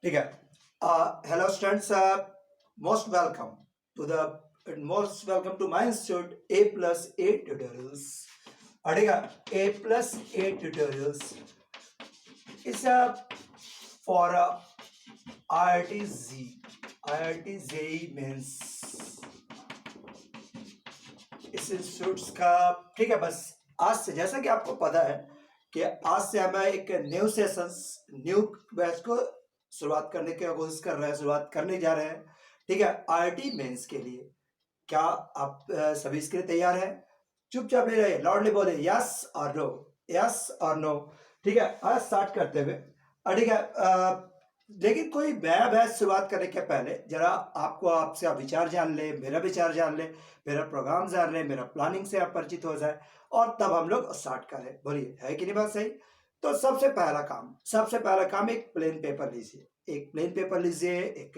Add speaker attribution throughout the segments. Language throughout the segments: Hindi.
Speaker 1: ठीक है। Hello students, most welcome to the most welcome to my institute A+A tutorials. ठीक है, A+A tutorials is for IIT JEE mains इस इंस्टीट्यूट्स का। ठीक है, बस आज से जैसा कि आपको पता है कि आज से हमें एक न्यू सेशंस न्यू बैच को शुरुआत करने की कोशिश कर रहे हैं, शुरुआत करने जा रहे हैं। ठीक है, IIT मेंस के लिए क्या आप सभी इसके लिए तैयार हैं? चुपचाप ले रहे लाउडली बोले यस और नो, यस और नो। ठीक है, आज स्टार्ट करते हुए ठीक है, लेकिन कोई नया बैच शुरुआत करने के पहले जरा आपसे आप विचार जान ले, मेरा विचार जान ले, मेरा प्रोग्राम जान ले, मेरा प्लानिंग से आप परिचित हो जाए और तब हम लोग स्टार्ट करें। बोलिए, है कि नहीं बात सही? तो सबसे पहला काम एक प्लेन पेपर लीजिए, एक प्लेन पेपर लीजिए, एक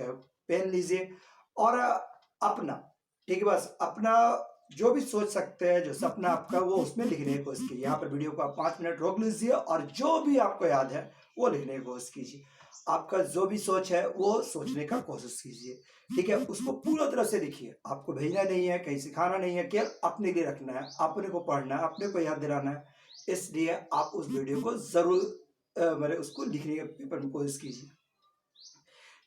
Speaker 1: पेन लीजिए और अपना, ठीक है, बस अपना जो भी सोच सकते हैं, जो सपना आपका, वो उसमें लिखने की कोशिश कीजिए। यहाँ पर वीडियो को आप 5 मिनट रोक लीजिए और जो भी आपको याद है वो लिखने की कोशिश कीजिए। आपका जो भी सोच है वो सोचने का कोशिश कीजिए। ठीक है, उसको पूरा तरह से लिखिए। आपको भेजना नहीं है, कहीं सिखाना नहीं है, केवल अपने लिए रखना है, अपने को पढ़ना है, अपने को याद दिलाना है। इसलिए आप उस वीडियो को जरूर मेरे उसको लिखने के पेपर में कोशिश कीजिए।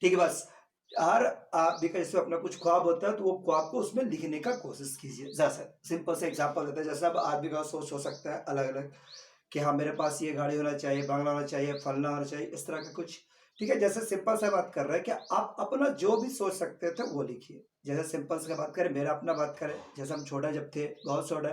Speaker 1: ठीक है, बस हर आप देखिए, जैसे अपना कुछ ख्वाब होता है तो वो ख्वाब को उसमें लिखने का कोशिश कीजिए। जैसे सिंपल से एग्जांपल देता है, जैसे अब आदमी का सोच हो सकता है अलग अलग कि हाँ मेरे पास ये गाड़ी होना चाहिए, बंगला होना चाहिए, फलना होना चाहिए, इस तरह का कुछ। ठीक है, जैसे सिंपल से बात कर रहे हैं कि आप अपना जो भी सोच सकते थे वो लिखिए। जैसे सिंपल से बात करें, मेरा अपना बात करें, जैसे हम छोटा जब थे, बहुत छोटा,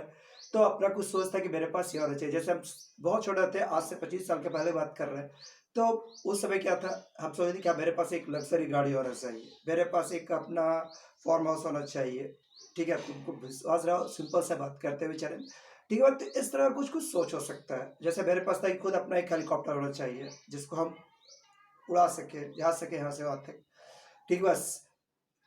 Speaker 1: तो अपना कुछ सोच था कि मेरे पास ये होना चाहिए। जैसे हम बहुत छोटा थे, आज से 25 साल के पहले बात कर रहे हैं, तो उस समय क्या था, हम सोच रहे थे क्या मेरे पास एक लग्जरी गाड़ी होना चाहिए, मेरे पास एक अपना फार्म हाउस होना चाहिए। ठीक है, तुमको विश्वास रहो, सिंपल से बात करते हुए चले। ठीक है, तो इस तरह कुछ कुछ सोच हो सकता है। जैसे मेरे पास था कि खुद अपना एक हेलीकॉप्टर होना चाहिए जिसको हम उड़ा सके, जा सके यहाँ से वहाँ तक। ठीक है, बस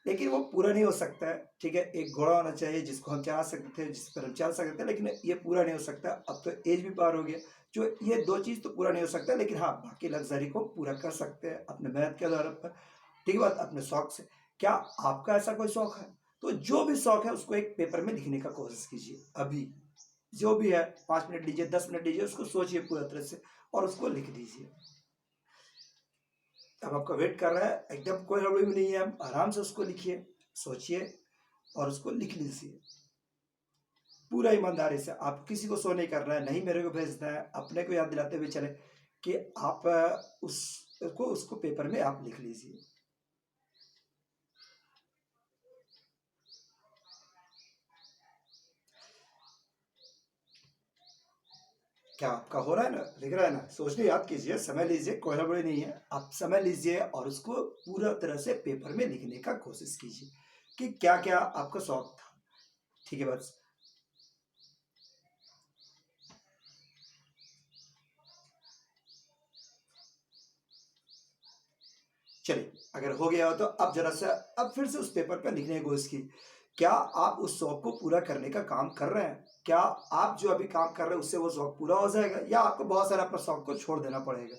Speaker 1: लेकिन वो पूरा नहीं हो सकता है। ठीक है, एक घोड़ा होना चाहिए जिसको हम चला सकते थे, जिस पर हम चल सकते थे, लेकिन ये पूरा नहीं हो सकता। अब तो एज भी पार हो गया, जो ये दो चीज़ तो पूरा नहीं हो सकता, लेकिन हाँ बाकी लग्जरी को पूरा कर सकते हैं अपने मेहनत के आधार पर। ठीक है, बात अपने शौक से। क्या आपका ऐसा कोई शौक है? तो जो भी शौक है उसको एक पेपर में लिखने का कोशिश कीजिए। अभी जो भी है, 5 मिनट लीजिए, 10 मिनट लीजिए, उसको सोचिए पूरा तरह से और उसको लिख दीजिए। अब आपका वेट कर रहा है, एकदम कोई हड़बड़ी में नहीं है, आप आराम से उसको लिखिए, सोचिए और उसको लिख लीजिए पूरा ईमानदारी से। आप किसी को शो नहीं करना है, नहीं मेरे को भेजना है, अपने को याद दिलाते हुए चले कि आप उसको पेपर में आप लिख लीजिए। क्या आपका हो रहा है ना, लिख रहा है ना? सोचने याद कीजिए, समय लीजिए, कोई हड़बड़ी नहीं है। आप समय लीजिए और उसको पूरा तरह से पेपर में लिखने का कोशिश कीजिए कि क्या क्या आपका शौक था। ठीक है, बस चलिए, अगर हो गया हो तो अब जरा सा, अब फिर से उस पेपर पर लिखने की कोशिश की। क्या आप उस शौक को पूरा करने का काम कर रहे हैं? क्या आप जो अभी काम कर रहे हैं उससे वो शौक पूरा हो जाएगा, या आपको बहुत सारा अपना शौक को छोड़ देना पड़ेगा,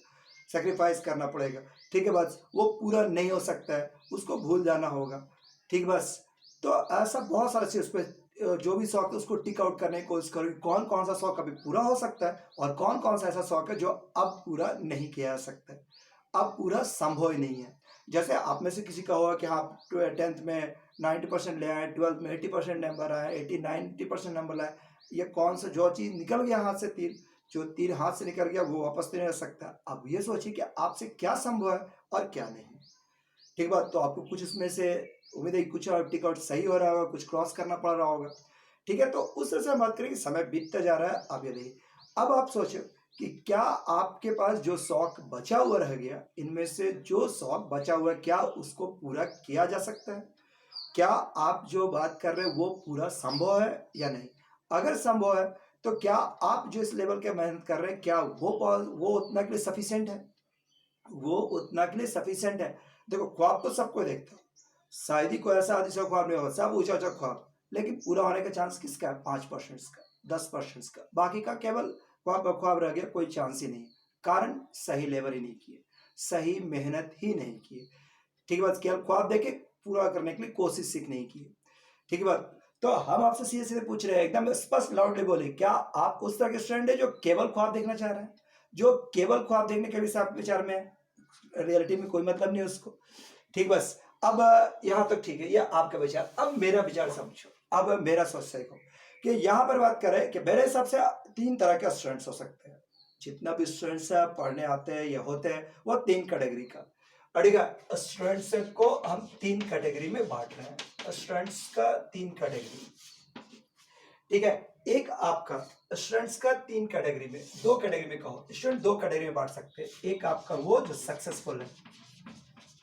Speaker 1: सेक्रीफाइस करना पड़ेगा? ठीक है, बस वो पूरा नहीं हो सकता है, उसको भूल जाना होगा। ठीक है, बस तो ऐसा बहुत सारा चीज उस पर, जो भी शौक है उसको टिक आउट करने की कोशिश करो कि कौन कौन सा शौक अभी पूरा हो सकता है और कौन कौन सा ऐसा शौक है जो अब पूरा नहीं किया जा सकता है, अब पूरा संभव ही नहीं है। जैसे आप में से किसी का होगा कि हाँ 10th में 90% ले आए, 12th में 80% नंबर आए, 80-90% नंबर लाए। ये कौन सा जो चीज़ निकल गया हाथ से, तीर जो तीर हाथ से निकल गया वो वापस तो नहीं आ सकता। अब ये सोचिए कि आपसे क्या संभव है और क्या नहीं। ठीक बात, तो आपको कुछ इसमें से उम्मीद है कि कुछ टिक आउट सही हो रहा होगा, कुछ क्रॉस करना पड़ रहा होगा। ठीक है, तो उस तरह से हम बात करें कि समय बीतता जा रहा है, अब ये नहीं। अब आप सोचो कि क्या आपके पास जो शौक बचा हुआ रह गया, इनमें से जो शौक बचा हुआ है क्या उसको पूरा किया जा सकता है? क्या आप जो बात कर रहे हैं वो पूरा संभव है या नहीं? अगर संभव है तो क्या आप जो इस लेवल के मेहनत कर रहे हैं, क्या वो उतना के लिए सफिशिएंट है? वो उतना के लिए सफिशिएंट है? देखो, ख्वाब तो सबको देखता हूँ, शायद ही कोई ऐसा आदमी से ख्वाब नहीं होगा, सब ऊंचा ऊंचा ख्वाब, लेकिन पूरा होने का चांस किसका है? 5% का, 10% का, बाकी का केवल ख्वाब ख्वाब रह गया, कोई चांस ही नहीं। कारण सही लेवल ही नहीं किए, सही मेहनत ही नहीं की। ठीक है बात, केवल ख्वाब देखे पूरा करने के लिए कोशिश सीख नहीं की। ठीक है बात। तो हम आपसे सीधे सीधे पूछ रहे हैं, एकदम स्पष्ट लाउडली बोले, क्या आप उस तरह के स्टूडेंट है जो केवल ख्वाब देखना चाह रहे हैं, जो केवल ख्वाब देखने के विचार में है, रियलिटी में कोई मतलब नहीं है उसको। ठीक, बस अब यहाँ तक ठीक है, ये आपका विचार। अब मेरा विचार समझो, अब मेरा सोच देखो कि यहाँ पर बात करें कि मेरे हिसाब से 3 तरह के स्टूडेंट्स हो सकते हैं। जितना भी स्टूडेंट्स पढ़ने आते हैं या होते हैं वो 3 कैटेगरी का अड़ेगा। स्टूडेंट्स को हम 3 कैटेगरी में बांट रहे हैं, स्टूडेंट्स का 3 कैटेगरी। ठीक है, एक आपका स्टूडेंट्स का 3 कैटेगरी में, 2 कैटेगरी में कहो स्टूडेंट, 2 कैटेगरी में बांट सकते हैं। एक आपका वो जो सक्सेसफुल है,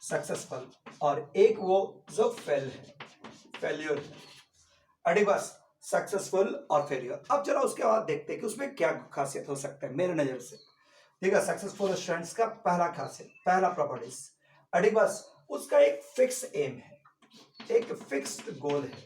Speaker 1: सक्सेसफुल, और एक वो जो फेल है, फेल्यूर है। अड़ी बस सक्सेसफुल और फेलियर। अब चलो उसके बाद देखते हैं कि उसमें क्या खासियत हो सकता है मेरे नजर से। ठीक है, सक्सेसफुल स्टूडेंट्स का पहला खासियत, पहला प्रॉपर्टीज, अड़ी बस उसका एक फिक्स एम है, एक फिक्स्ड गोल है।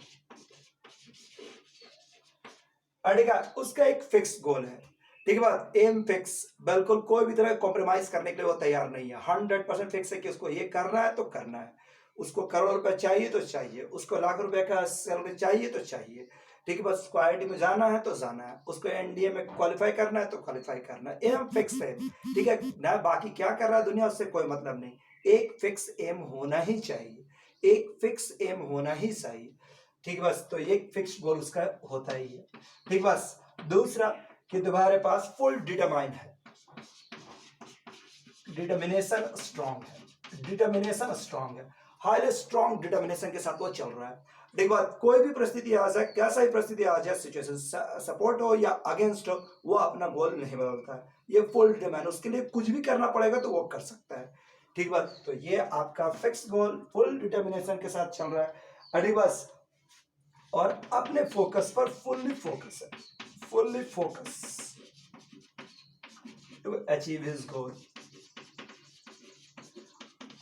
Speaker 1: अड़ेगा उसका एक फिक्स गोल है। ठीक है बात, एम फिक्स, बिल्कुल कोई भी तरह कॉम्प्रोमाइज करने के लिए वो तैयार नहीं है। 100% फिक्स है कि उसको ये करना है तो करना है। उसको करोड़ रुपए चाहिए तो चाहिए, उसको लाख रुपए का सैलरी चाहिए तो चाहिए। ठीक है, बस उसको IIT में जाना है तो जाना है, उसको NDA में क्वालिफाई करना है तो क्वालिफाई करना है। एम फिक्स है। ठीक है ना, बाकी क्या कर रहा है दुनिया उससे कोई मतलब नहीं। एक फिक्स एम होना ही चाहिए, एक फिक्स एम होना ही चाहिए। ठीक, बस तो एक फिक्स गोल उसका होता ही है। ठीक, बस दूसरा कि तुम्हारे पास फुल डिटरमाइन है, डिटर्मिनेशन स्ट्रांग है, डिटर्मिनेशन स्ट्रांग है, हाईली स्ट्रांग डिटर्मिनेशन के साथ वो चल रहा है। देखो बात, कोई भी परिस्थिति आ जाए, कैसा ही परिस्थिति आ जाए, सिचुएशन सपोर्ट हो या अगेंस्ट हो, वो अपना गोल नहीं बदलता है। ये फुल डिटरमाइन, उसके लिए कुछ भी करना पड़ेगा तो वो कर सकता है। ठीक बात, तो ये आपका फिक्स गोल फुल डिटर्मिनेशन के साथ चल रहा है। अड़ी बस, और अपने फोकस पर फुल्ली फोकस है, fully focus to achieve his goal.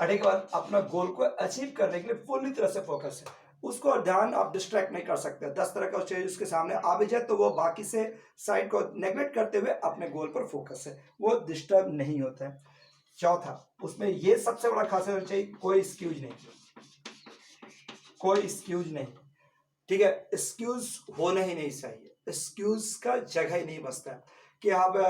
Speaker 1: अटे के बाद अपना गोल को अचीव करने के लिए पूरी तरह से फोकस है। उसको ध्यान आप डिस्ट्रैक्ट नहीं कर सकते। 10 तरह का चीज उसके सामने आ भी जाए तो वो बाकी से साइड को नेग्लेक्ट करते हुए अपने गोल पर फोकस है, वो डिस्टर्ब नहीं होता है। चौथा, उसमें ये सबसे बड़ा खासियत होना चाहिए, कोई एक्सक्यूज नहीं, कोई एक्सक्यूज नहीं। ठीक है, एक्सक्यूज होना ही नहीं चाहिए, एक्सक्यूज का जगह ही नहीं बचता कि अब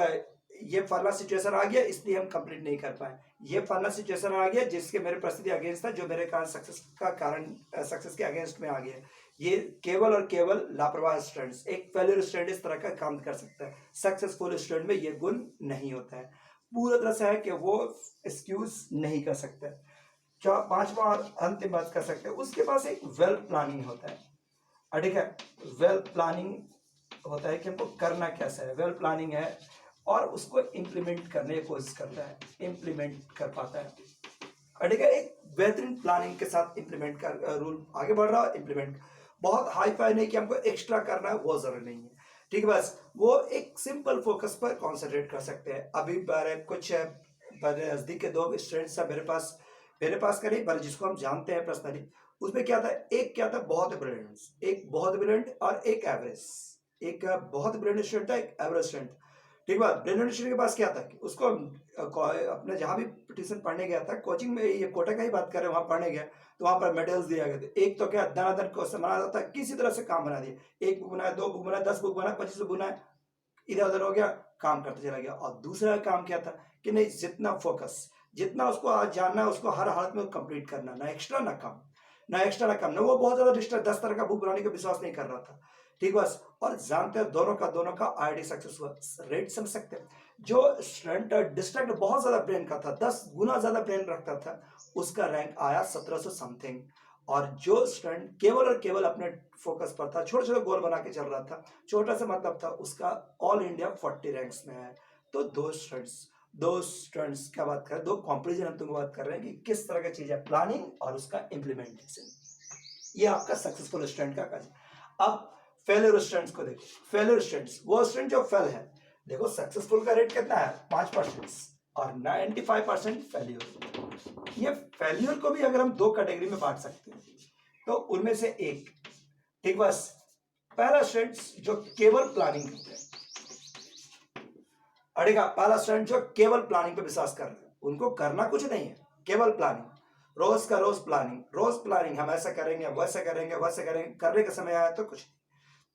Speaker 1: ये फला सिचुएशन आ गया इसलिए हम कंप्लीट नहीं कर पाए, ये फला सिचुएशन आ गया जिसके मेरे परिस्थिति अगेंस्ट था, जो मेरे कारण सक्सेस के अगेंस्ट में आ गया। ये केवल और केवल लापरवाह स्टूडेंट्स, एक फेलियर स्टूडेंट इस तरह का काम कर सकता है। सक्सेसफुल स्टूडेंट में ये गुण नहीं होता है, पूरा तरह से है कि वो एक्सक्यूज नहीं कर सकते। पांचवा और अंतिम बात कर सकते हैं, उसके पास एक वेल प्लानिंग होता है। ठीक है, वेल प्लानिंग होता है कि हमको करना कैसा है, वेल प्लानिंग है, और उसको इम्प्लीमेंट करने की कोशिश करता है, इम्प्लीमेंट कर पाता है। ठीक है, एक बेहतरीन प्लानिंग के साथ इम्प्लीमेंट कर, रूल आगे बढ़ रहा है, इम्प्लीमेंट बहुत हाई फाई नहीं कि हमको एक्स्ट्रा करना है, वो जरूरी नहीं है। ठीक है, बस वो एक सिंपल फोकस पर कॉन्सेंट्रेट कर सकते हैं। अभी कुछ मेरे नजदीक के 2 स्टूडेंट्स है मेरे पास करीब, जिसको हम जानते हैं पर्सनली। उसमें क्या था, एक क्या था बहुत ब्रिलियंट, एक बहुत ब्रिलियंट और एक एवरेज। एक बहुत ब्रिलियंट स्टूडेंट था, एक एवरेज स्टूडेंट। ठीक बात, ब्रिलियंट स्टूडेंट के पास क्या था कि उसको अपने जहाँ भी ट्यूशन पढ़ने गया था, कोचिंग में, ये कोटा का ही बात कर रहे हैं, वहाँ पढ़ने गया तो वहाँ पर मेडल्स दिया गया था। एक तो क्या दनादन क्वेश्चन बना जाता है, किसी तरह से काम बना दिया, 1 बुक बनाया, 2 बुक बनाया, 10 बुक बनाया, 25 बुक बनाया, इधर उधर हो गया, काम करते चला गया। और दूसरा काम क्या था कि नहीं, जितना फोकस, जितना उसको आज जानना है उसको हर हालत में कंप्लीट करना, ना एक्स्ट्रा ना कम, ना एक्स्ट्रा ना कम, ना वो बहुत ज्यादा डिस्ट्रैक्ट 10 तरह का बुक बनाने का विश्वास नहीं कर रहा था। ठीक, बस, और जानते हैं दोनों का IIT सक्सेस रेट समझ सकते हैं। जो स्टूडेंट डिस्ट्रैक्ट बहुत ज्यादा ब्रेन का था, 10 गुना ज्यादा ब्रेन रखता था, उसका रैंक आया 1700 समथिंग। और जो स्टूडेंट केवल और केवल अपने फोकस पर था, छोटे छोटे गोल बना के चल रहा था, छोटा सा मतलब था, उसका ऑल इंडिया 40 रैंक्स में है। तो 2 स्टूडेंट्स क्या बात कर रहे हैं, 2 कॉम्पेरिजन हम तुमको बात कर रहे हैं कि किस तरह की चीज है, प्लानिंग और उसका इम्प्लीमेंटेशन। ये आपका सक्सेसफुल स्टूडेंट का काज। अब फेलियर स्टूडेंट्स को देखो, फेलियर स्टूडेंट्स, वो स्टूडेंट जो फेल है, देखो सक्सेसफुल का रेट कितना है, 5% और 95% फेलियर। ये फेलियर को भी अगर हम 2 कैटेगरी में बांट सकते हैं तो उनमें से एक, ठीक, बस पहला स्टूडेंट्स जो केवल प्लानिंग करते हैं, अड़ेगा, पहला स्टूडेंट जो केवल प्लानिंग पे विश्वास कर रहे हैं, उनको करना कुछ नहीं है, केवल प्लानिंग, रोज का रोज प्लानिंग, हम ऐसा करेंगे, वैसा करेंगे, करने का समय आया तो कुछ नहीं।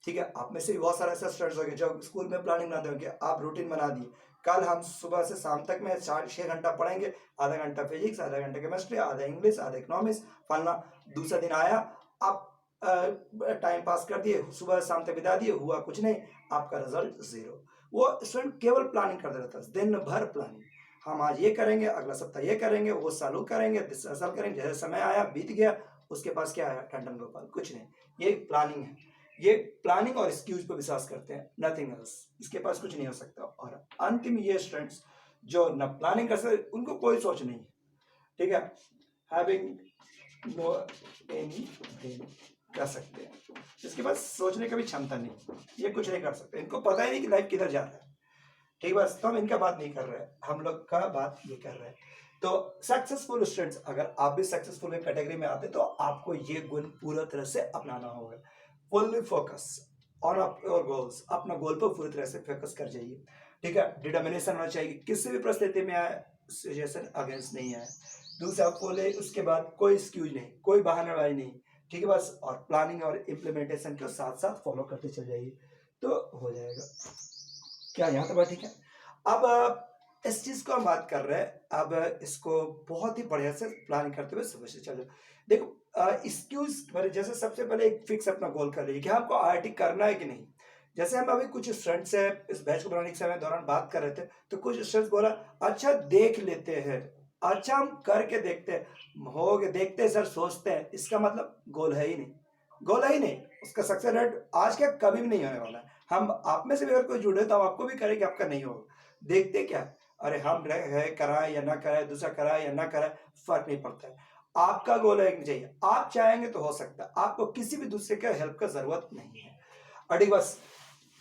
Speaker 1: ठीक है, आप में से भी बहुत सारे ऐसे स्टूडेंट्स होंगे जो स्कूल में प्लानिंग बनाते होंगे, आप रूटीन बना दिए, कल हम सुबह से शाम तक में 6 घंटा पढ़ेंगे, आधा घंटा फिजिक्स, आधा घंटा केमिस्ट्री, आधा इंग्लिश, आधा इकोनॉमिक्स, फलना। दूसरा दिन आया, आप टाइम पास कर दिए, सुबह शाम तक बिता दिए, हुआ कुछ नहीं, आपका रिजल्ट जीरो। वो स्टूडेंट केवल प्लानिंग करते रहता है, दिन भर प्लानिंग, हम आज ये करेंगे, अगला सप्ताह ये करेंगे, वो सालों करेंगे, साल करेंगे, जैसे समय आया बीत गया, उसके पास क्या आया, टंडन गोपाल, कुछ नहीं। ये प्लानिंग है, ये प्लानिंग और एक्सक्यूज पर विश्वास करते हैं, नथिंग एल्स, इसके पास कुछ नहीं हो सकता। और अंतिम ये स्टूडेंट्स जो न प्लानिंग कर सकते, उनको कोई सोच नहीं है, ठीक है, हैविंग नो एनी ड्रीम, कर सकते हैं, इसके पास सोचने की भी क्षमता नहीं, ये कुछ नहीं कर सकते, इनको पता ही नहीं कि लाइफ किधर जा रहा है। ठीक, बस तो हम इनका बात नहीं कर रहे हैं, हम लोग का बात ये कर रहे हैं। तो सक्सेसफुल स्टूडेंट्स, अगर आप भी सक्सेसफुल कैटेगरी में आते तो आपको ये गुण पूरा तरह से अपनाना होगा। Fully focus on your goals, अपना गोल पर पूरी तरह से फोकस कर जाइए। ठीक है, डिटर्मिनेशन होना चाहिए, किसी भी परिस्थिति में आए सिचुएशन अगेंस्ट नहीं आए। दूसरा बोले, उसके बाद कोई एक्सक्यूज नहीं, कोई बहानाबाजी नहीं, ठीक है, बस। और प्लानिंग और इम्प्लीमेंटेशन को साथ साथ फॉलो करते चल जाइए तो हो जाएगा। क्या यहाँ तक बात ठीक है? अब इस चीज को हम बात कर रहे हैं, अब इसको बहुत ही बढ़िया से प्लान करते हुए समझ से चलो। देखो, एक्सक्यूज जैसे सबसे पहले एक फिक्स अपना गोल कर लीजिए कि हमको आईआईटी करना है कि नहीं। जैसे हम अभी कुछ स्टूडेंट से इस बैच को बनाने के समय दौरान बात कर रहे थे, तो कुछ स्टूडेंट्स बोला अच्छा देख लेते हैं, अच्छा हम करके देखते हैं, हो गए देखते हैं सर, सोचते हैं, इसका मतलब गोल है ही नहीं, गोल है ही नहीं, उसका सक्सेस रेट आज क्या कभी भी नहीं होने वाला है। हम आप में से भी अगर कोई जुड़े तो हम आपको भी करें कि आपका नहीं होगा, देखते क्या, अरे हम है कराए या ना कराए, दूसरा कराए या ना कराए, फर्क नहीं पड़ता है। आपका गोल है चाहिए, आप चाहेंगे तो हो सकता है, आपको किसी भी दूसरे के हेल्प का जरूरत नहीं है। अड़ी बस,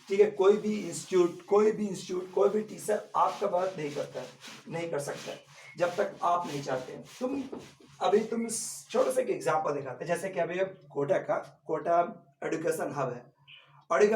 Speaker 1: ठीक है, कोई भी इंस्टीट्यूट, कोई भी टीचर आपका बात नहीं करता है, नहीं कर सकता है जब तक आप नहीं चाहते हैं। तुम छोटे से एग्जाम्पल दिखाते हैं, जैसे कि अभी कोटा एजुकेशन हब है, और एक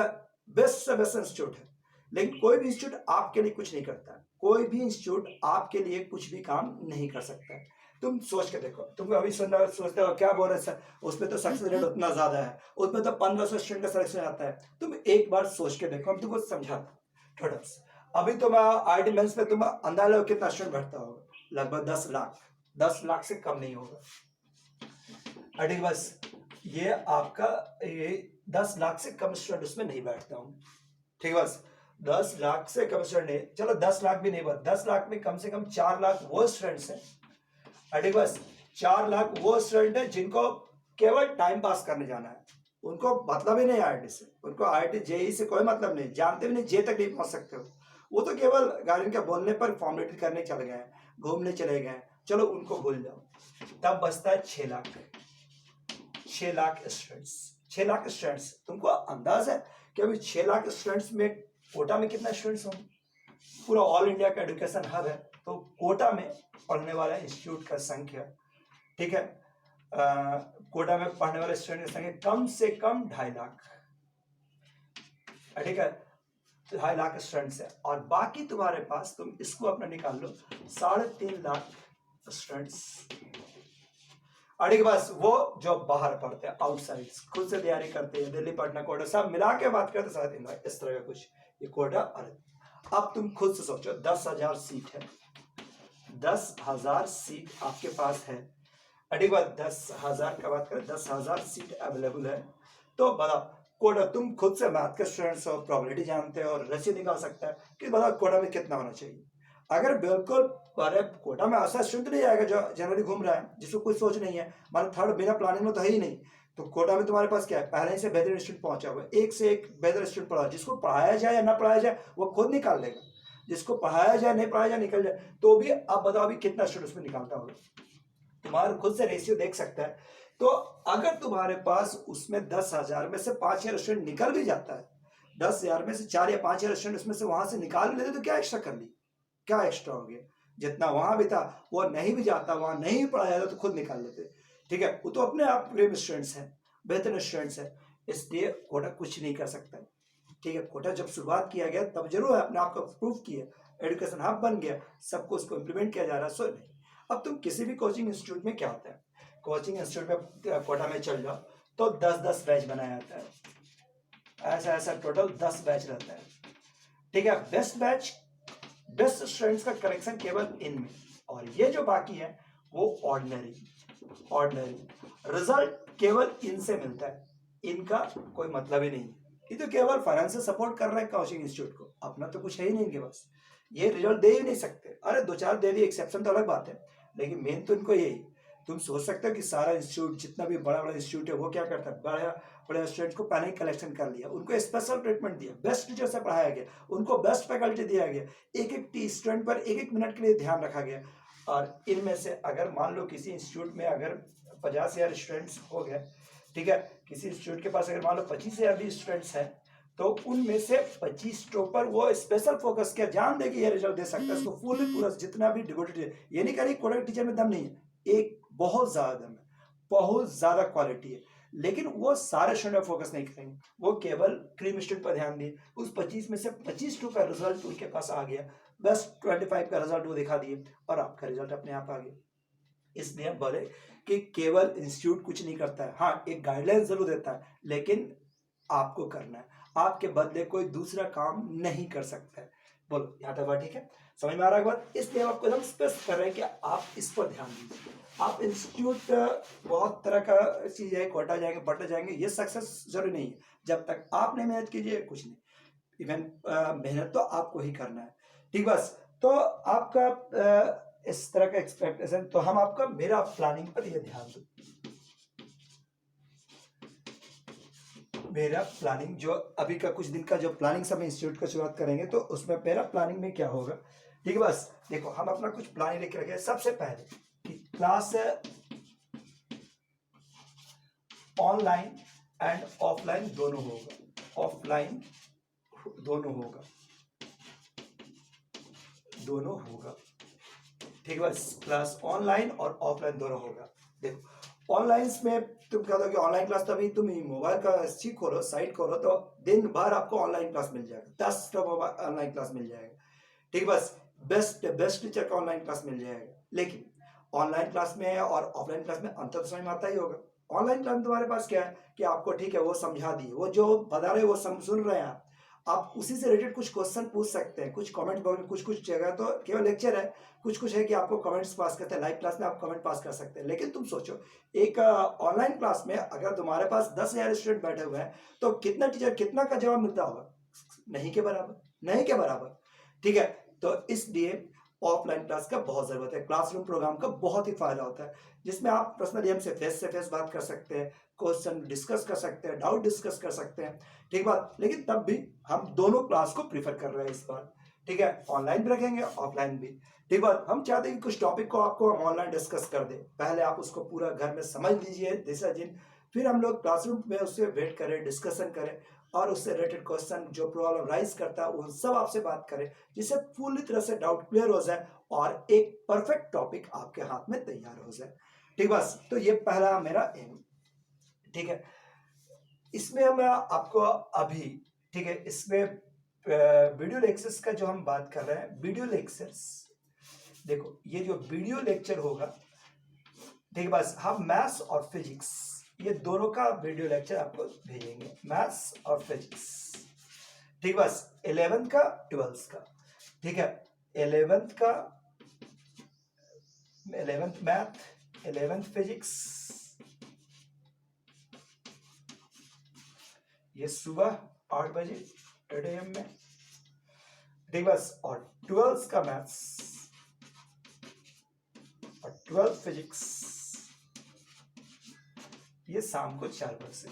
Speaker 1: बेस्ट से बेस्ट इंस्टीट्यूट है, लेकिन कोई भी इंस्टीट्यूट आपके लिए कुछ नहीं करता, कोई भी इंस्टीट्यूट आपके लिए कुछ भी काम नहीं कर सकता है। तुम सोच के देखो, तुम अभी सोचते हो क्या बोल रहे सर, उसमें तो सक्सेस रेट उतना ज्यादा है, उसमें तो 1500 स्टूडेंट का सिलेक्शन आता है। तुम एक बार सोच के देखो, हम तुमको समझाते थोड़ा सा। अभी तुम आईआईटी मेंस में तुम अंदाजा लो कितना स्टूडेंट बैठता होगा, लगभग 10 लाख, 10 लाख से कम नहीं होगा। अड़ी बस, ये आपका ये 10 लाख से कम स्टूडेंट उसमें नहीं बैठता हूँ, ठीक है, बस 10 लाख से कम स्टूडेंट नहीं, चलो 10 लाख भी नहीं, बस 10 लाख में कम से कम 4 लाख वो स्टूडेंट्स हैं, अरे बस 4 लाख वो स्टूडेंट है जिनको केवल टाइम पास करने जाना है, उनको मतलब ही नहीं आईआईटी से, उनको आईआईटी जेई से कोई मतलब नहीं, जानते भी नहीं, जे तक नहीं पहुंच सकते हो, वो तो केवल गार्जियन के बोलने पर फॉर्मेलिटी करने चले गए, घूमने चले गए, चलो उनको भूल जाओ। तब बचता है 6 लाख, 6 लाख स्टूडेंट्स, 6 लाख स्टूडेंट्स। तुमको अंदाज है कि अभी 6 लाख स्टूडेंट्स में कोटा में कितना स्टूडेंट्स होंगे? पूरा ऑल इंडिया का एजुकेशन हब है, तो कोटा में पढ़ने वाला इंस्टीट्यूट का संख्या, ठीक है, कोटा में पढ़ने वाले स्टूडेंट की संख्या कम से कम 2.5 लाख, ठीक है, 2.5 लाख स्टूडेंट्स है, और बाकी तुम्हारे पास, तुम इसको अपना निकाल लो, 3.5 लाख स्टूडेंट्स, अड़ी के पास वो जो बाहर पढ़ते हैं, आउटसाइड, खुद से तैयारी करते हैं, दिल्ली पटना कोटा सब मिला के बात करते, 3.5 लाख इस तरह का कुछ, ये कोटा। अब तुम खुद से सोचो, 10,000 सीट है, 10,000 सीट आपके पास है, अड़ी बात 10,000 का बात करें, 10,000 सीट अवेलेबल है, तो बताओ कोटा, तुम खुद से मैथ के स्टूडेंट्स हो, प्रोबेबिलिटी जानते हो और रेशियो निकाल सकता है कि बताओ कोटा में कितना होना चाहिए। अगर बिल्कुल अरे कोटा में ऐसा स्टूडेंट नहीं आएगा जो जनरली घूम रहा है, जिसको कोई सोच नहीं है, मतलब थर्ड बिना प्लानिंग में तो है ही नहीं, तो कोटा में तुम्हारे पास क्या है, पहले ही से बेहतर स्टूडेंट पहुंचा हुआ है, एक से एक बेहतर स्टूडेंट पढ़ा, जिसको पढ़ाया जाए या ना पढ़ाया जाए वो खुद निकाल लेगा, जिसको पढ़ाया जाए नहीं पढ़ाया जाए निकल जाए, तो भी अब बताओ अभी कितना स्टूडेंट उसमें निकालता होगा, तुम्हारा खुद से रेशियो देख सकता है। तो अगर तुम्हारे पास उसमें 10,000 में से 5,000 स्टूडेंट निकल भी जाता है, 10,000 में से 4 या 5,000 स्टूडेंट उसमें से वहां से निकाल भी लेते, तो क्या एक्स्ट्रा कर ली, क्या एक्स्ट्रा हो गया, जितना वहां भी था वो नहीं भी जाता, वहां नहीं भी पढ़ाया जाता तो खुद निकाल लेते, ठीक है, वो तो अपने आप प्रेम स्टूडेंट्स हैं, बेहतर स्टूडेंट्स हैं, इसलिए कोटा कुछ नहीं कर सकता, ठीक है। कोटा जब शुरुआत किया गया तब जरूर अपने आप को प्रूव किया, एजुकेशन हब बन गया, सबको उसको इम्प्लीमेंट किया जा रहा है। सो नहीं, अब तुम किसी भी कोचिंग इंस्टीट्यूट में क्या होता है, कोचिंग इंस्टीट्यूट में कोटा में चल जाओ तो 10-10 बैच बनाया जाता है, ऐसा ऐसा टोटल 10 बैच रहता है, ठीक है। बेस्ट बैच, बेस्ट स्टूडेंट्स का कलेक्शन केवल इनमें, और ये जो बाकी है वो ऑर्डिनरी रिजल्ट केवल इनसे मिलता है, इनका कोई मतलब ही नहीं। ये तो केवल फाइनेंशियल सपोर्ट कर रहे हैं कोचिंग इंस्टीट्यूट को, अपना तो कुछ है ही नहीं इनके पास, ये रिजल्ट दे ही नहीं सकते। अरे 2-4 दे दिए एक्सेप्शन तो अलग बात है, लेकिन मेन तो इनको यही। तुम सोच सकते हो कि सारा इंस्टीट्यूट, जितना भी बड़ा बड़ा इंस्टीट्यूट है वो क्या करता है, बड़ा बड़े स्टूडेंट्स को पहले ही कलेक्शन कर लिया, उनको स्पेशल ट्रीटमेंट दिया, बेस्ट टीचर से पढ़ाया गया, उनको बेस्ट फैकल्टी दिया गया, एक एक स्टूडेंट पर एक एक मिनट के लिए ध्यान रखा गया। और इनमें से अगर मान लो किसी इंस्टीट्यूट में अगर 50,000 स्टूडेंट्स हो गए, ठीक है, किसी इंस्टीट्यूट के पास अगर मान लो 25,000 भी स्टूडेंट्स हैं, तो उनमें से 25 टॉपर वो स्पेशल फोकस किया, जान दे कि ये रिजल्ट दे सकता है, इसको फुल पूरा जितना भी डिवोटेड, ये नहीं कह रही कोटा टीचर में दम नहीं है, एक बहुत ज्यादा दम है, बहुत ज्यादा क्वालिटी है, लेकिन वो सारे स्टूडेंट पर फोकस नहीं करेंगे, वो केवल क्रीम स्टूडेंट पर ध्यान दिए। उस 25 में से 25 का रिजल्ट उनके पास आ गया, बस 25 का रिजल्ट वो दिखा दिए, और आपका रिजल्ट अपने आप आ गया। इसलिए हम बोले कि केवल इंस्टीट्यूट कुछ नहीं करता है, हाँ एक गाइडलाइन जरूर देता है, लेकिन आपको करना है, आपके बदले कोई दूसरा काम नहीं कर सकता है। बोलो यहाँ तक बात ठीक है, समझ में आ रहा है बात? इसलिए हम आपको एकदम स्पष्ट कर रहे हैं कि आप इस पर ध्यान दीजिए। आप इंस्टीट्यूट बहुत तरह का चीज है, कोटा जाएंगे, बटा जाएंगे, ये सक्सेस जरूरी नहीं है, जब तक आप नहीं मेहनत कीजिए कुछ नहीं। इवन मेहनत तो आपको ही करना है, ठीक। बस तो आपका इस तरह का एक्सपेक्टेशन, तो हम आपका मेरा प्लानिंग पर ये ध्यान दो, मेरा प्लानिंग जो अभी का कुछ दिन का जो प्लानिंग सब इंस्टीट्यूट का शुरुआत करेंगे, तो उसमें मेरा प्लानिंग में क्या होगा, ठीक है। बस देखो हम अपना कुछ प्लानिंग लेके रखे। सबसे पहले कि क्लास ऑनलाइन एंड ऑफलाइन दोनों होगा, ऑफलाइन दोनों होगा, दोनों होगा, ठीक है। बस क्लास ऑनलाइन और ऑफलाइन दोनों होगा। देखो ऑनलाइन में तुम कहते हो कि ऑनलाइन क्लास, तो अभी तुम मोबाइल का सीख खोलो, साइट खोलो, तो दिन भर आपको ऑनलाइन क्लास मिल जाएगा, 10 ऑनलाइन क्लास मिल जाएगा, ठीक। बस बेस्ट टीचर का ऑनलाइन क्लास मिल जाएगा। लेकिन ऑनलाइन क्लास में और ऑफलाइन क्लास में अंतर तो समझ में आता ही होगा। ऑनलाइन क्लास में तुम्हारे पास क्या है कि आपको ठीक है वो समझा दिए, वो जो बता रहे वो सुन रहे हैं आप उसी से रिलेटेड कुछ क्वेश्चन पूछ सकते हैं, कुछ कमेंट बॉक्स में, कुछ जगह तो केवल लेक्चर है, कुछ है कि आपको कमेंट्स पास करते हैं, लाइव क्लास में आप कमेंट पास कर सकते हैं। लेकिन तुम सोचो एक ऑनलाइन क्लास में अगर तुम्हारे पास 10,000 स्टूडेंट बैठे हुए हैं, तो कितना टीचर कितना का जवाब मिलता होगा, नहीं के बराबर, नहीं के बराबर, ठीक है। तो इसलिए ऑफलाइन क्लास का बहुत जरूरत है, क्लासरूम प्रोग्राम का बहुत ही फायदा होता है, जिसमें आप पर्सनली हमसे फेस से फेस बात कर सकते हैं, क्वेश्चन डिस्कस कर सकते हैं, डाउट डिस्कस कर सकते हैं, ठीक बात। लेकिन तब भी हम दोनों क्लास को प्रीफर कर रहे हैं इस बार, ठीक है, ऑनलाइन भी रखेंगे ऑफलाइन भी, ठीक बात। हम चाहते हैं कि कुछ टॉपिक को आपको हम ऑनलाइन डिस्कस कर दें, पहले आप उसको पूरा घर में समझ लीजिए दिशा जिन, फिर हम लोग क्लासरूम में उससे वेट करें, डिस्कशन करें, और उससे रिलेटेड क्वेश्चन जो प्रॉब्लम राइज करता है उन सब आपसे बात करें, जिससे पूरी तरह से डाउट क्लियर हो जाए और एक परफेक्ट टॉपिक आपके हाथ में तैयार हो जाए, ठीक। बस तो ये पहला मेरा एम, ठीक है। इसमें हम आपको अभी, ठीक है, इसमें वीडियो लेक्चर्स का जो हम बात कर रहे हैं, वीडियो लेक्चर्स, देखो ये जो वीडियो लेक्चर होगा, ठीक है, बस हम मैथ्स और फिजिक्स ये दोनों का वीडियो लेक्चर आपको भेजेंगे, मैथ्स और फिजिक्स, ठीक। बस 11th का 12th का, ठीक है, 11th का 11th मैथ, 11th फिजिक्स, ये सुबह 8 बजे 8 AM में, ठीक। बस और 12th का मैथ्स और 12th फिजिक्स ये शाम को 4 बजे।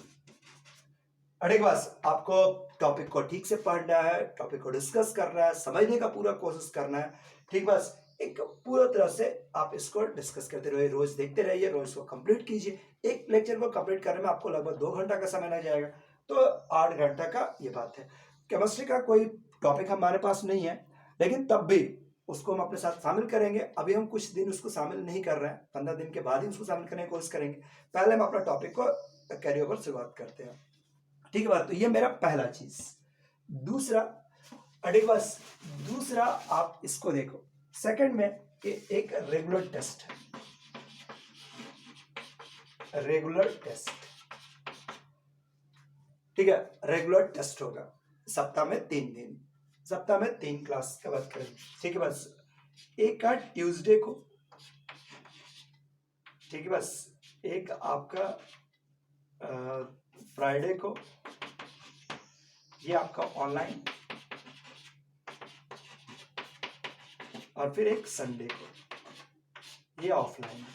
Speaker 1: ठीक, बस आपको टॉपिक को ठीक से पढ़ना है, टॉपिक को डिस्कस करना है, समझने का पूरा कोशिश करना है, ठीक। बस एक पूरा तरह से आप इसको डिस्कस करते रहिए, रोज देखते रहिए, रोज को कंप्लीट कीजिए। एक लेक्चर को कंप्लीट करने में आपको लगभग 2 घंटा का समय लग जाएगा, तो 8 घंटा का ये बात है। केमिस्ट्री का कोई टॉपिक हमारे पास नहीं है, लेकिन तब भी उसको हम अपने साथ शामिल करेंगे। अभी हम कुछ दिन उसको शामिल नहीं कर रहे हैं, 15 दिन के बाद ही उसको शामिल करने की कोशिश करेंगे। पहले हम अपना टॉपिक को कैरी ओवर शुरुआत करते हैं, ठीक है बात। तो ये मेरा पहला चीज। दूसरा, ठीक बस दूसरा आप इसको देखो, सेकंड में एक रेगुलर टेस्ट है, रेगुलर टेस्ट, ठीक है, रेगुलर टेस्ट होगा सप्ताह में 3 दिन, सप्ताह में 3 क्लास का बात करेंगे, ठीक है बस। एक का ट्यूसडे को, ठीक है बस, एक आपका फ्राइडे को, ये आपका ऑनलाइन, और फिर एक संडे को, ये ऑफलाइन,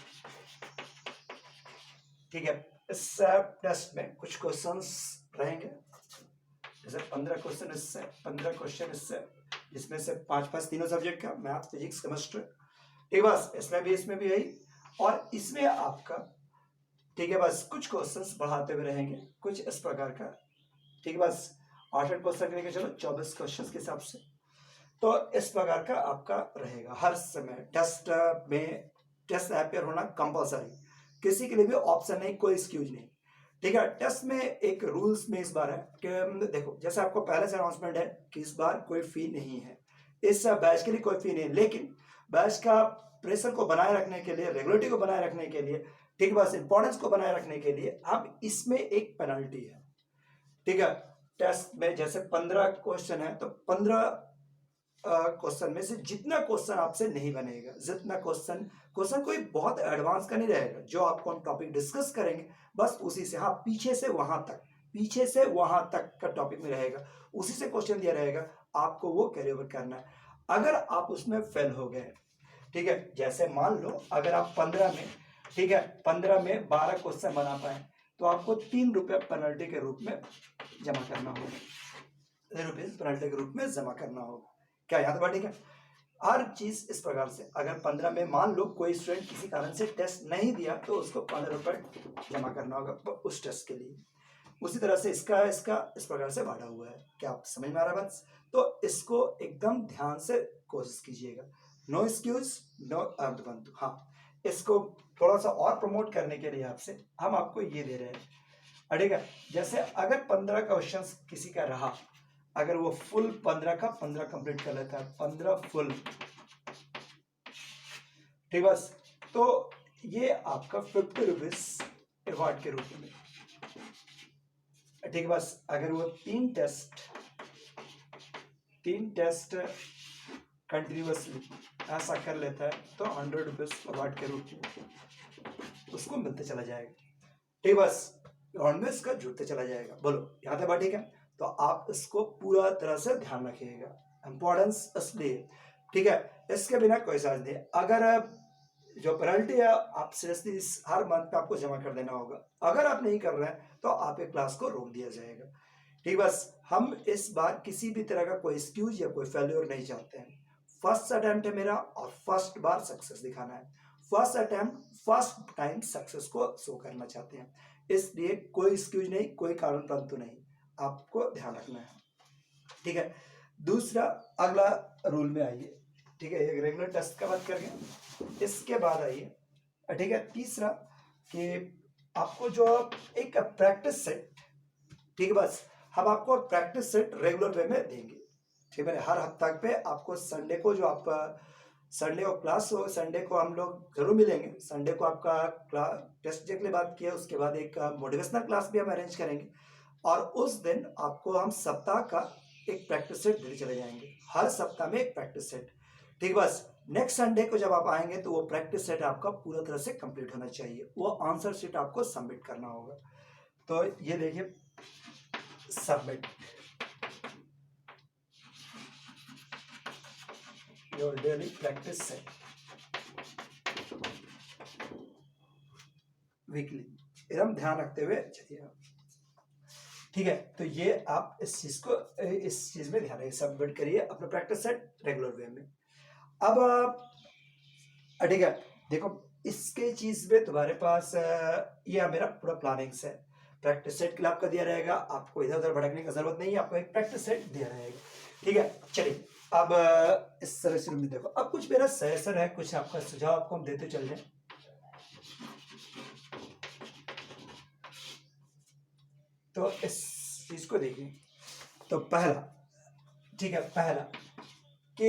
Speaker 1: ठीक है। इस टेस्ट में कुछ क्वेश्चंस रहेंगे, जैसे 15 क्वेश्चन इससे, 15 क्वेश्चन इससे, जिसमें से 5 तीनों सब्जेक्ट का, मैथ फिजिक्स केमिस्ट्री, ठीक है बस। इसमें भी यही, और इसमें आपका, ठीक है बस, कुछ क्वेश्चंस बढ़ाते हुए रहेंगे कुछ इस प्रकार का, ठीक है बस। 8 क्वेश्चन लेके चलो, 24 क्वेश्चन के हिसाब से, तो इस प्रकार का आपका रहेगा हर समय। टेस्ट में टेस्ट अपेयर होना कंपलसरी, किसी के लिए भी ऑप्शन नहीं, कोई एक्सक्यूज नहीं, ठीक है। टेस्ट में एक रूल्स में इस बार है कि देखो, जैसे आपको पहले से अनाउंसमेंट है कि इस बार कोई फी नहीं है, इस बैच के लिए कोई फी नहीं है, लेकिन बैच का प्रेशर को बनाए रखने के लिए, रेगुलरिटी को बनाए रखने के लिए, ठीक है बस, इंपॉर्टेंस को बनाए रखने के लिए अब इसमें एक पेनल्टी है, ठीक है। टेस्ट में जैसे 15 क्वेश्चन है, तो 15 क्वेश्चन में से जितना क्वेश्चन आपसे नहीं बनेगा, जितना क्वेश्चन कोई बहुत एडवांस का नहीं रहेगा, जो आपको हम टॉपिक डिस्कस करेंगे बस उसी से, हाँ, पीछे से वहां तक का टॉपिक में रहेगा, उसी से क्वेश्चन दिया रहेगा, आपको वो कैरी ओवर करना है। अगर आप उसमें फेल हो गए, ठीक है, जैसे मान लो अगर आप 15 में, ठीक है, 15 में 12 क्वेश्चन बना पाए, तो आपको 3 रुपये पेनल्टी के रूप में जमा करना होगा, 3 रुपये पेनल्टी के रूप में जमा करना होगा। क्या यहाँ तो ठीक है। हर चीज इस प्रकार से, अगर 15 में मान लो कोई स्टूडेंट किसी कारण से टेस्ट नहीं दिया, तो उसको 15 रुपये जमा करना होगा उस टेस्ट के लिए। उसी तरह से इसका इस प्रकार से बांटा हुआ है। क्या आप समझ में आ रहा है बात? तो इसको एकदम ध्यान से कोशिश कीजिएगा, नो एक्सक्यूज, नो अर्धबंधु। हाँ, इसको थोड़ा सा और प्रमोट करने के लिए आपसे हम आपको ये दे रहे हैं, ठीक है। जैसे अगर 15 क्वेश्चन किसी का रहा, अगर वो फुल 15 का 15 कंप्लीट कर लेता है, 15 फुल, ठीक बस, तो ये आपका 50 रुपीज अवार्ड के रूप में, ठीक है बस। अगर वो 3 टेस्ट कंटिन्यूअसली ऐसा कर लेता है, तो 100 रुपीज अवार्ड के रूप में उसको मिलते चला जाएगा, ठीक बस, राउंड में इसका जुड़ते चला जाएगा। बोलो यहाँ तक बात ठीक है? तो आप इसको पूरा तरह से ध्यान रखिएगा, इंपॉर्टेंस इसलिए, ठीक है, इसके बिना कोई चार्ज नहीं। अगर जो पेनल्टी है आप सीरियसली हर मंथ पे आपको जमा कर देना होगा, अगर आप नहीं कर रहे हैं तो आपके क्लास को रोक दिया जाएगा, ठीक बस। हम इस बार किसी भी तरह का कोई एक्सक्यूज या कोई फेल्योर नहीं चाहते हैं। फर्स्ट अटेम्प्ट है मेरा, और फर्स्ट बार सक्सेस दिखाना है, first attempt first time success को शो करना चाहते हैं, इसलिए कोई एक्सक्यूज नहीं, कोई कारण परंतु नहीं, आपको ध्यान रखना है, ठीक है। दूसरा अगला रूल में आइए, ठीक है, एक रेगुलर टेस्ट का बात करके, इसके बाद आइए, ठीक है। तीसरा कि आपको जो एक प्रैक्टिस सेट, ठीक है बस, हम आपको प्रैक्टिस सेट रेगुलर वे में देंगे, ठीक है। हर हफ्ता पे आपको संडे को, जो आपका संडे को क्लास हो, संडे को हम लोग जरूर मिलेंगे। संडे को आपका क्लास टेस्ट के लिए बात किया, उसके बाद एक मोटिवेशनल क्लास भी हम अरेंज करेंगे, और उस दिन आपको हम सप्ताह का एक प्रैक्टिस सेट देते चले जाएंगे, हर सप्ताह में एक प्रैक्टिस सेट, ठीक बस। नेक्स्ट संडे को जब आप आएंगे, तो वो प्रैक्टिस सेट आपका पूरा तरह से कंप्लीट होना चाहिए, वो आंसर शीट आपको सबमिट करना होगा। तो ये देखिए, submit your daily practice set weekly, एकदम ध्यान रखते हुए चलिए, ठीक है। तो ये आप इस चीज में ध्यान रखिए, सबमिट करिए अपना प्रैक्टिस सेट रेगुलर वे में। अब ठीक है, देखो इसके चीज में तुम्हारे पास ये मेरा पूरा प्लानिंग्स है। प्रैक्टिस सेट के लिए आपका दिया रहेगा, आपको इधर उधर भटकने की जरूरत नहीं है, आपको एक प्रैक्टिस सेट दिया रहेगा, ठीक है। चलिए अब इस तरह से देखो, अब कुछ मेरा सजेशन है, कुछ आपका सुझाव आपको हम देते चल जाए। तो इस चीज को देखिए, तो पहला ठीक है, पहला कि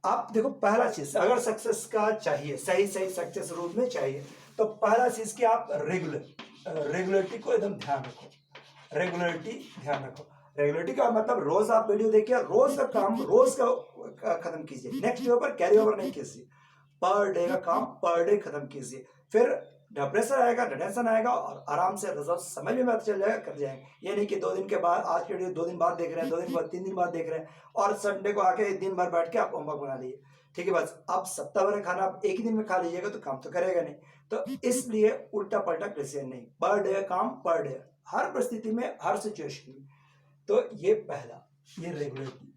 Speaker 1: आप देखो, पहला चीज अगर सक्सेस का चाहिए, सही सक्सेस रूप में चाहिए, तो पहला चीज कि आप रेगुलरिटी को एकदम ध्यान रखो। रेगुलरिटी का मतलब रोज आप वीडियो देखिए, रोज का काम रोज का खत्म कीजिए, नेक्स्ट डे पर कैरी ओवर नहीं कीजिए, पर डे का काम पर डे खत्म कीजिए। फिर प्रेशर आएगा, टेंशन आएगा, और आराम से रिजल्ट समझ में चल जाएगा, कर जाएंगे। ये नहीं कि 2 दिन के बाद, आज के वीडियो 2 दिन बाद देख रहे हैं, 2 दिन बाद, 3 दिन बाद देख रहे हैं, और संडे को आके दिन भर बैठ के आप होमवर्क बना लिए। ठीक है, बस आप सप्ताह भर खाना आप एक ही दिन में खा लीजिएगा तो काम तो करेगा नहीं। तो इसलिए उल्टा पलटा डिसीजन नहीं, पर डे काम पर डे, हर परिस्थिति में, हर सिचुएशन में। तो ये पहला, ये रेगुलरिटी।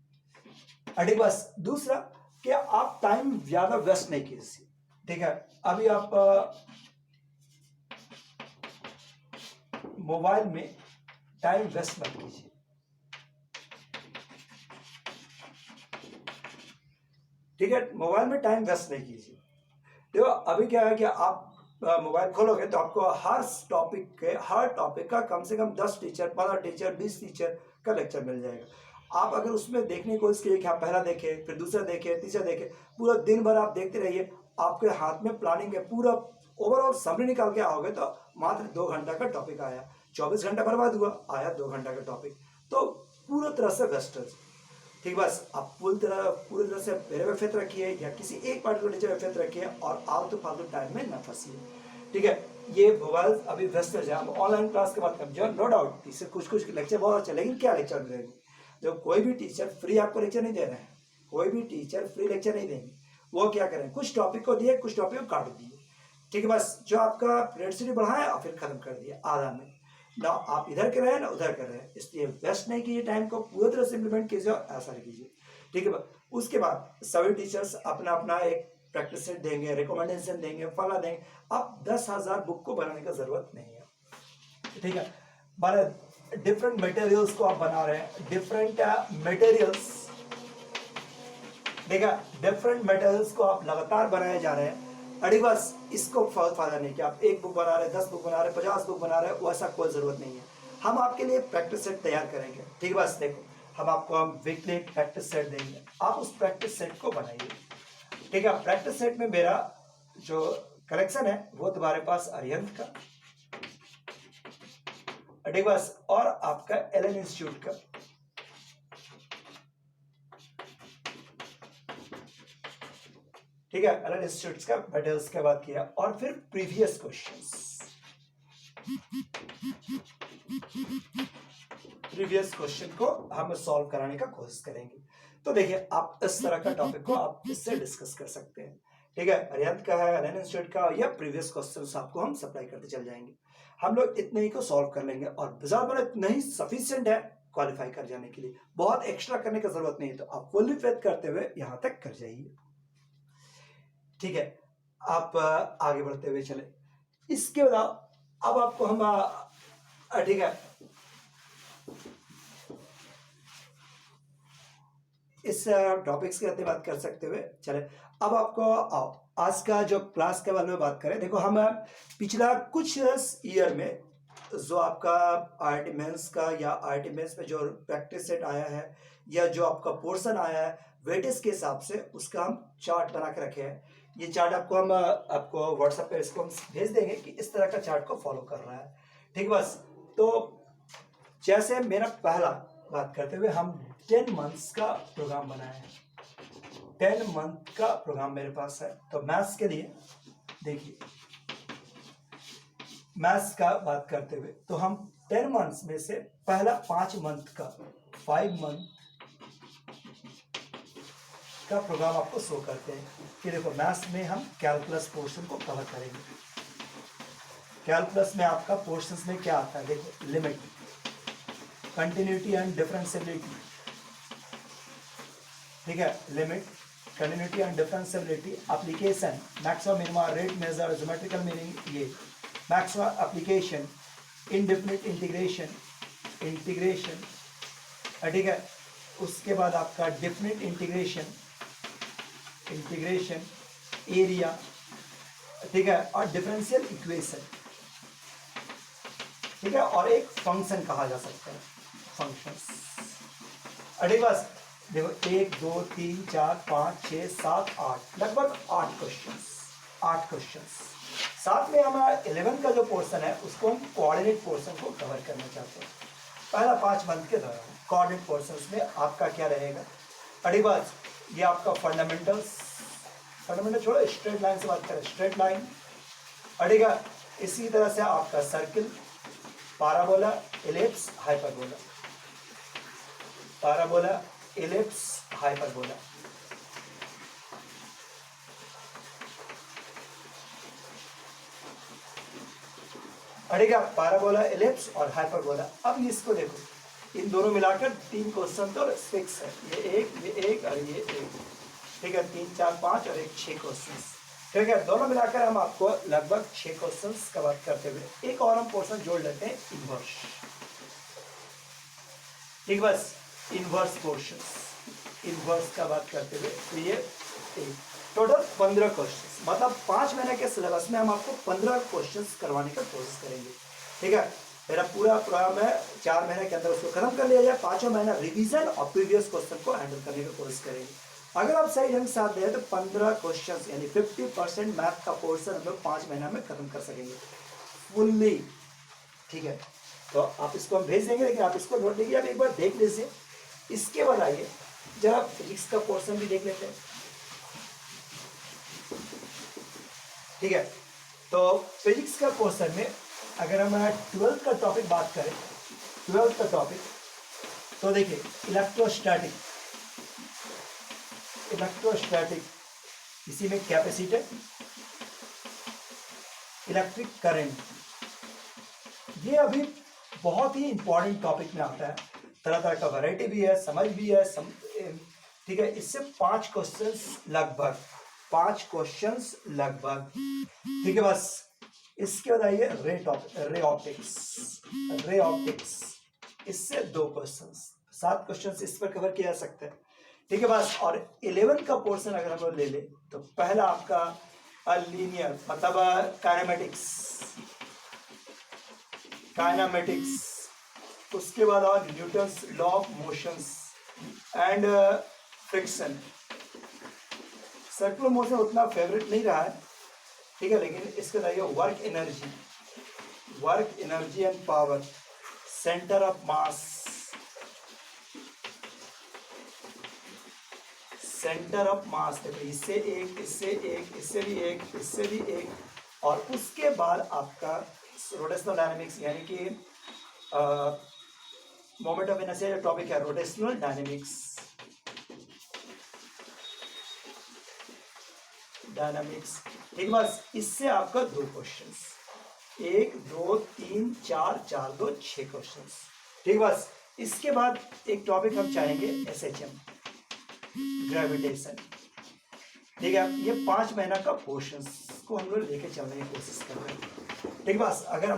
Speaker 1: अरे बस दूसरा कि आप टाइम ज्यादा वेस्ट नहीं कीजिए। ठीक है, अभी आप मोबाइल में टाइम वेस्ट मत कीजिए। ठीक है, मोबाइल में टाइम वेस्ट नहीं कीजिए। देखो अभी क्या है कि आप मोबाइल खोलोगे तो आपको हर टॉपिक का कम से कम 10 टीचर, 15 टीचर, 20 टीचर का लेक्चर मिल जाएगा। आप अगर उसमें देखने की कोशिश कीजिए कि आप पहला देखें, फिर दूसरा देखें, तीसरा देखें, पूरा दिन भर आप देखते रहिए, आपके हाथ में प्लानिंग है, पूरा ओवरऑल समरी निकाल के आओगे तो मात्र 2 घंटा का टॉपिक आया, 24 घंटा बर्बाद हुआ, आया 2 घंटा का टॉपिक, तो पूरा तरह से वेस्टेज। ठीक, बस आप पूरी तरह से मेरे पे फेथ रखिए या किसी एक पार्टिकुलर टीचर पे फेथ रखिए, और आलतू फालतू टाइम में न फंसिए। ठीक है, ये मोबाइल अभी वेस्टेज है। हम ऑनलाइन क्लास के बात करें, जो नो डाउट इससे कुछ लेक्चर बहुत अच्छे, लेकिन क्या लेक्चर देंगे? जो कोई भी टीचर फ्री आपको लेक्चर नहीं दे रहे हैं, कोई भी टीचर फ्री लेक्चर नहीं देंगे। वो क्या करें, कुछ टॉपिक को दिए, कुछ टॉपिक को काट दिए। ठीक है, बस जो आपका पीरियड बढ़ाया और फिर खत्म कर दिया आधा में ना, आप इधर कर रहे हैं ना उधर कर रहे हैं। इसलिए वेस्ट नहीं कीजिए टाइम को, पूरी तरह से इम्प्लीमेंट कीजिए और ऐसा कीजिए। ठीक है, उसके बाद सभी टीचर्स अपना अपना एक प्रैक्टिस सेट देंगे, रिकमेंडेशन देंगे, फला देंगे। अब 10,000 बुक को बनाने का जरूरत नहीं है। ठीक है, माने डिफरेंट मटेरियल्स को आप बना रहे हैं, डिफरेंट मटेरियल्स, देखा, डिफरेंट मटेरियल्स को आप लगातार बनाए जा रहे हैं। अरे बस इसको फायदा नहीं कि आप 1 बुक बना रहे, 10 बुक बना रहे, 50 बुक बना रहे, वैसा कोई जरूरत नहीं है। हम आपके लिए प्रैक्टिस सेट तैयार करेंगे। ठीक है, बस देखो, हम वीकली प्रैक्टिस सेट देंगे, आप उस प्रैक्टिस सेट को बनाइए। ठीक है, प्रैक्टिस सेट में मेरा जो कलेक्शन है वो तुम्हारे पास अरिहंत का, ठीक बस, और आपका एलन इंस्टीट्यूट का। ठीक है, एलन इंस्टीट्यूट का मटेरियल्स के बाद किया, और फिर प्रीवियस क्वेश्चन को हम सॉल्व कराने का कोशिश करेंगे। तो देखिए, आप इस तरह का टॉपिक को आप इससे डिस्कस कर सकते हैं। ठीक है, अरिहंत का है, एलन इंस्टीट्यूट का, या प्रीवियस क्वेश्चंस आपको हम सप्लाई करते चल जाएंगे। हम लोग इतने ही को सॉल्व कर लेंगे, और ज्यादा इतना ही सफिशिएंट है क्वालिफाई कर जाने के लिए। बहुत एक्स्ट्रा करने की जरूरत नहीं है, तो आप फुल्ली फेथ करते हुए यहां तक कर जाइए। ठीक है, आप आगे बढ़ते हुए चले। इसके बाद अब आपको हम ठीक है, इस टॉपिक्स की रहते बात कर सकते हुए चले। अब आपको आज का जो क्लास के बारे में बात करें, देखो हम पिछला कुछ ईयर में जो आपका आईआईटी मेंस का या आईआईटी मेंस में जो प्रैक्टिस सेट आया है, या जो आपका पोर्शन आया है वेटेज के हिसाब से, उसका हम चार्ट बना के रखे हैं। ये चार्ट आपको व्हाट्सएप पे इसको हम भेज देंगे कि इस तरह का चार्ट को फॉलो कर रहा है। ठीक, बस तो जैसे मेरा पहला बात करते हुए, हम 10 मंथ्स का प्रोग्राम बनाया है। 10 मंथ का प्रोग्राम मेरे पास है। तो मैथ्स के लिए देखिए, मैथ्स का बात करते हुए तो हम 10 मंथ्स में से पहला 5 मंथ का, 5 मंथ का प्रोग्राम आपको शो करते हैं कि देखो, मैथ्स में हम कैलकुलस पोर्शन को कवर करेंगे। कैलकुलस में आपका पोर्शंस में क्या आता है, देखो, लिमिट, कंटिन्यूटी एंड डिफरेंशियबिलिटी। ठीक है, limit, continuity and differentiability, application, maximum minima, rate measure, geometrical meaning, ये मैक्सिमम एप्लीकेशन, इनडेफिनिट इंटीग्रेशन, ठीक है। उसके बाद आपका डेफिनिट इंटीग्रेशन, एरिया, ठीक है, और डिफरेंशियल इक्वेशन, ठीक है, और एक फंक्शन कहा जा सकता है, फंक्शंस। अरे बस देखो 1 2 3 4 5 6 7 8 लगभग 8 क्वेश्चंस। साथ में हमारा 11 का जो पोर्शन है उसको हम कोऑर्डिनेट पोर्शन को कवर करना चाहते हैं। पहला 5 मंथ के दौरान कोऑर्डिनेट पोर्शन में आपका क्या रहेगा। अरे बस ये आपका फंडामेंटल छोड़ो, स्ट्रेट लाइन से बात करें, स्ट्रेट लाइन अड़ेगा। इसी तरह से आपका circle, parabola, ellipse, hyperbola, parabola, ellipse, hyperbola. अड़ेगा पाराबोला, इलिप्स और हाइपरबोला। अब इसको देखो, इन दोनों मिलाकर 3 क्वेश्चन तो फिक्स है, ये एक और ये एक, ठीक है। 3 4 5 और 6 क्वेश्चन, ठीक है। दोनों मिलाकर हम आपको लगभग 6 क्वेश्चंस कवर करते हुए एक और हम पोर्शन जोड़ लेते हैं, इनवर्स, ठीक। बस इनवर्स पोर्शंस, इनवर्स का बात करते हुए तो ये टोटल 15 क्वेश्चंस, मतलब 5 महीने के सिलेबस में हम आपको 15 क्वेश्चंस करवाने का कोशिश करेंगे, ठीक है। मेरा पूरा प्रोग्राम है 4 महीने के अंदर उसको खत्म कर लिया जाए, 5वां महीना रिवीजन और प्रीवियस क्वेश्चन को हैंडल करने की कोशिश करेंगे। अगर आप सही ढंग से साथ दें तो 15 क्वेश्चंस यानी 50% मैथ का पोर्शन हम लोग 5 महीना में खत्म कर सकेंगे फुल्ली, ठीक है। तो आप इसको हम भेज देंगे, लेकिन आप इसको नोट लीजिए, आप एक बार देख लीजिए। इसके बाद आइए जरा फिजिक्स का पोर्शन भी देख लेते हैं, ठीक है। तो फिजिक्स का पोर्शन में अगर हम 12th का टॉपिक बात करें, 12th का टॉपिक तो देखिए इलेक्ट्रोस्टैटिक, इसी में कैपेसिटर, इलेक्ट्रिक करंट, ये अभी बहुत ही इंपॉर्टेंट टॉपिक में आता है। तरह तरह का वैरायटी भी है, समझ भी है, ठीक है। इससे 5 क्वेश्चंस लगभग, 5 क्वेश्चंस लगभग, ठीक है। बस इसके बाद आइए रे ऑप्टिक्स, इससे 2 क्वेश्चंस, 7 क्वेश्चंस इस पर कवर किया जा सकता है, ठीक है। बस और 11 का पोर्शन अगर हम लोग ले ले तो पहला आपका लीनियर मतलब काइनेमेटिक्स, उसके बाद और Newton's law of motions and friction. Circular motion उतना फेवरेट नहीं रहा है, ठीक है, लेकिन इसके बाद work energy and power, centre of mass, देखो इससे एक, इससे एक, इससे भी एक, इससे भी एक, और उसके बाद आपका रोटेशनल डायनेमिक्स यानी कि मोमेंट ऑफ इनर्शिया जो टॉपिक है रोटेशनल डायनेमिक्स, ठीक। बस इससे आपका 2 क्वेश्चंस, 1 2 3 4 4 2 6 क्वेश्चंस, ठीक। बस इसके बाद एक टॉपिक हम चाहेंगे SHM, ग्रेविटेशन, ठीक है। ये 5 महीना का पोर्शन को हम लोग लेके चलने की कोशिश कर रहे हैं, ठीक। बस अगर